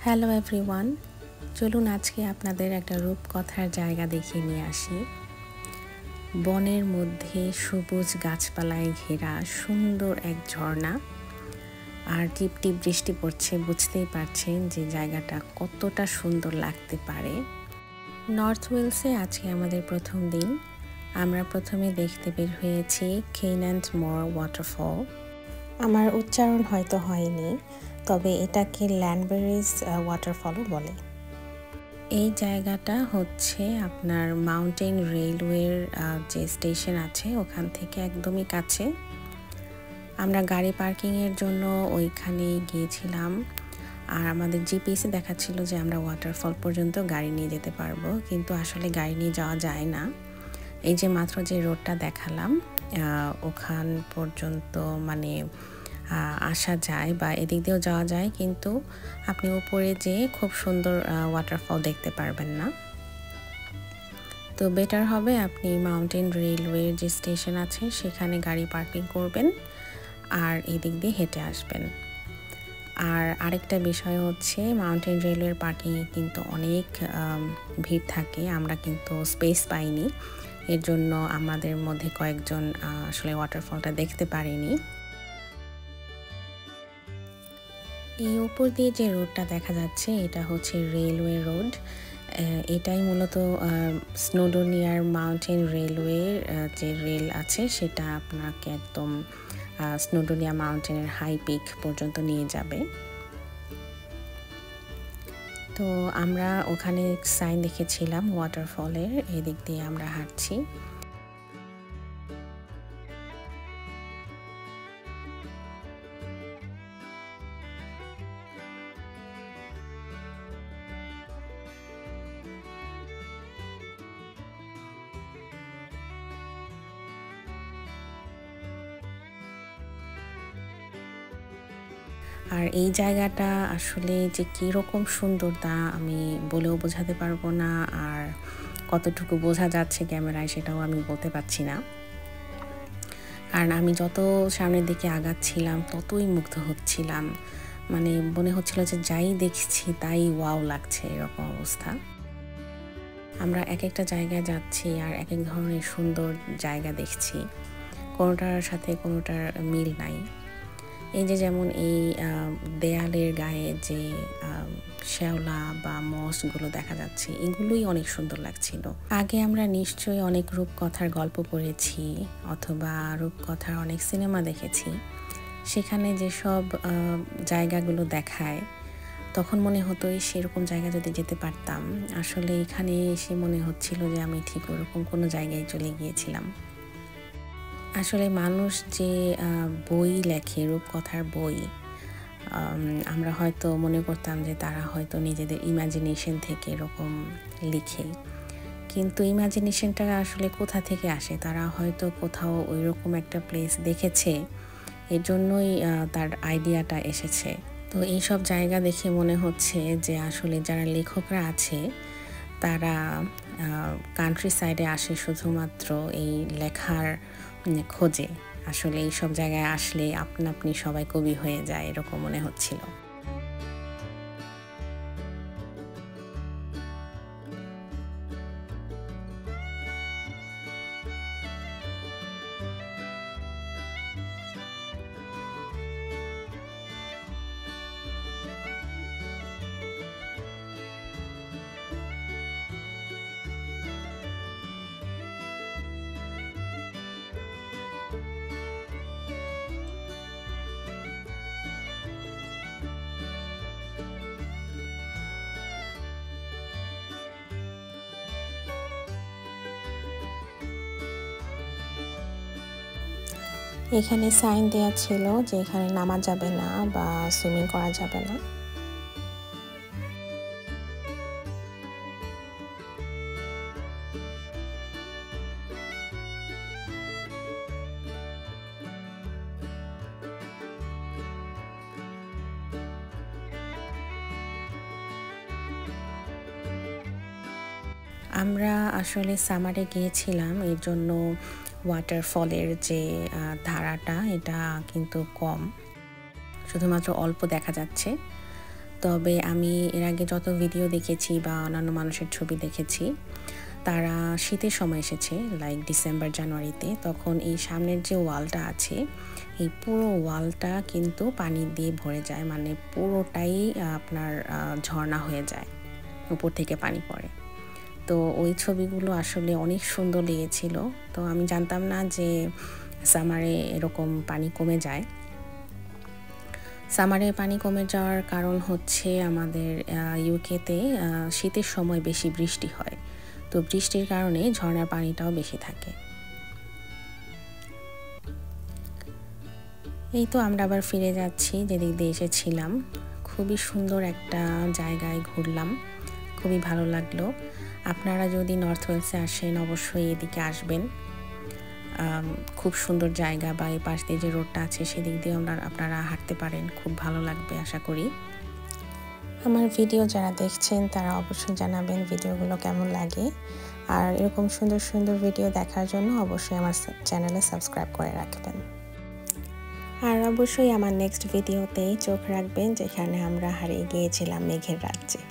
Hello everyone, চলুন আজকে আপনাদের একটা রূপকথার জায়গা দেখিয়ে নিয়ে আসি। বনের মধ্যে সবুজ গাছপালায় ঘেরা সুন্দর এক ঝর্ণা, আর টিপ টিপ বৃষ্টি পড়ছে। বুঝতেই পারছেন যে জায়গাটা কতটা সুন্দর লাগতে পারে। নর্থ ওয়েলসে আজকে আমাদের প্রথম দিন। আমরা প্রথমে দেখতে বের হয়েছি কেইন্যান্ট মোর ওয়াটারফল। আমার উচ্চারণ হয়তো হয়নি, তবে এটাকে ল্যান্ডবেরিজ ওয়াটারফলও বলে। এই জায়গাটা হচ্ছে আপনার মাউন্টেন রেলওয়ের যে স্টেশন আছে ওখান থেকে একদমই কাছে। আমরা গাড়ি পার্কিংয়ের জন্য ওইখানেই গিয়েছিলাম, আর আমাদের জিপিএসে দেখাচ্ছিল যে আমরা ওয়াটারফল পর্যন্ত গাড়ি নিয়ে যেতে পারবো, কিন্তু আসলে গাড়ি নিয়ে যাওয়া যায় না। এই যে মাত্র যে রোডটা দেখালাম ওখান পর্যন্ত মানে আসা যায় বা এদিক দিয়েও যাওয়া যায়, কিন্তু আপনি উপরে যেয়ে খুব সুন্দর ওয়াটারফল দেখতে পারবেন না। তো বেটার হবে আপনি মাউন্টেন রেলওয়ের যে স্টেশন আছে সেখানে গাড়ি পার্কিং করবেন আর এদিক দিয়ে হেঁটে আসবেন। আর আরেকটা বিষয় হচ্ছে মাউন্টেন রেলওয়ের পার্কিংয়ে কিন্তু অনেক ভিড় থাকে। আমরা কিন্তু স্পেস পাইনি, এর জন্য আমাদের মধ্যে কয়েকজন আসলে ওয়াটারফলটা দেখতে পারিনি। এই উপর দিয়ে যে রোডটা দেখা যাচ্ছে এটা হচ্ছে রেলওয়ে রোড। এটাই মূলত স্নোডোনিয়ার মাউন্টেন রেলওয়ের যে রেল আছে সেটা আপনাকে একদম স্নোডোনিয়া মাউন্টেনের হাই পিক পর্যন্ত নিয়ে যাবে। তো আমরা ওখানে সাইন দেখেছিলাম ওয়াটারফলের, এদিক দিয়ে আমরা হাঁটছি। আর এই জায়গাটা আসলে যে কীরকম সুন্দর তা আমি বলেও বোঝাতে পারবো না, আর কতটুকু বোঝা যাচ্ছে ক্যামেরায় সেটাও আমি বলতে পারছি না। কারণ আমি যত সামনের দিকে আগাচ্ছিলাম ততই মুগ্ধ হচ্ছিলাম, মানে মনে হচ্ছিল যে যাই দেখছি তাই ওয়াও লাগছে, এরকম অবস্থা। আমরা এক একটা জায়গায় যাচ্ছি আর এক এক ধরনের সুন্দর জায়গা দেখছি, কোনোটার সাথে কোনোটার মিল নাই। এই যে যেমন এই দেয়ালের গায়ে যে শ্যাওলা বা মসগুলো দেখা যাচ্ছে, এগুলোই অনেক সুন্দর লাগছিল। আগে আমরা নিশ্চয়ই অনেক রূপকথার গল্প পড়েছি অথবা রূপকথার অনেক সিনেমা দেখেছি, সেখানে যেসব জায়গাগুলো দেখায় তখন মনে হতো সেরকম জায়গা যদি যেতে পারতাম। আসলে এখানে এসে মনে হচ্ছিল যে আমি ঠিক ওরকম কোনো জায়গায় চলে গিয়েছিলাম। আসলে মানুষ যে বই লেখে, রূপকথার বই, আমরা হয়তো মনে করতাম যে তারা হয়তো নিজেদের ইমাজিনেশন থেকে এরকম লিখে, কিন্তু ইমাজিনেশনটা আসলে কোথা থেকে আসে? তারা হয়তো কোথাও ওই রকম একটা প্লেস দেখেছে, এর জন্যই তার আইডিয়াটা এসেছে। তো এইসব জায়গা দেখে মনে হচ্ছে যে আসলে যারা লেখকরা আছে তারা কান্ট্রি সাইডে আসে শুধুমাত্র এই লেখার খোঁজে। আসলে এইসব জায়গায় আসলে আপনি সবাই কবি হয়ে যায়, এরকম মনে হচ্ছিল। এখানে সাইন দেওয়া ছিল যে এখানে নামা যাবে না বা সুইমিং করা যাবে না। আমরা আসলে সামারে গিয়েছিলাম, এর জন্য ওয়াটারফলের যে ধারাটা এটা কিন্তু কম, শুধুমাত্র অল্প দেখা যাচ্ছে। তবে আমি এর আগে যত ভিডিও দেখেছি বা অন্যান্য মানুষের ছবি দেখেছি, তারা শীতের সময় এসেছে লাইক ডিসেম্বর জানুয়ারিতে, তখন এই সামনের যে ওয়ালটা আছে এই পুরো ওয়ালটা কিন্তু পানি দিয়ে ভরে যায়, মানে পুরোটাই আপনার ঝর্ণা হয়ে যায়, উপর থেকে পানি পড়ে। তো ওই ছবিগুলো আসলে অনেক সুন্দর লেগেছিল। তো আমি জানতাম না যে সামারে এরকম পানি কমে যায়। সামারে পানি কমে যাওয়ার কারণ হচ্ছে আমাদের ইউকেতে শীতের সময় বেশি বৃষ্টি হয়, তো বৃষ্টির কারণে ঝর্ণার পানিটাও বেশি থাকে। এই তো আমরা আবার ফিরে যাচ্ছি যেদিক দিয়ে এসেছিলাম। খুবই সুন্দর একটা জায়গায় ঘুরলাম, খুবই ভালো লাগলো। আপনারা যদি নর্থ ওয়েলসে আসেন অবশ্যই এদিকে আসবেন, খুব সুন্দর জায়গা। বা এই পাশ দিয়ে যে রোডটা আছে সেদিক দিয়ে আপনারা হাঁটতে পারেন, খুব ভালো লাগবে আশা করি। আমার ভিডিও যারা দেখছেন তারা অবশ্যই জানাবেন ভিডিওগুলো কেমন লাগে, আর এরকম সুন্দর সুন্দর ভিডিও দেখার জন্য অবশ্যই আমার চ্যানেলে সাবস্ক্রাইব করে রাখবেন। আর অবশ্যই আমার নেক্সট ভিডিওতেই চোখ রাখবেন, যেখানে আমরা হারিয়ে গিয়েছিলাম মেঘের রাজ্যে।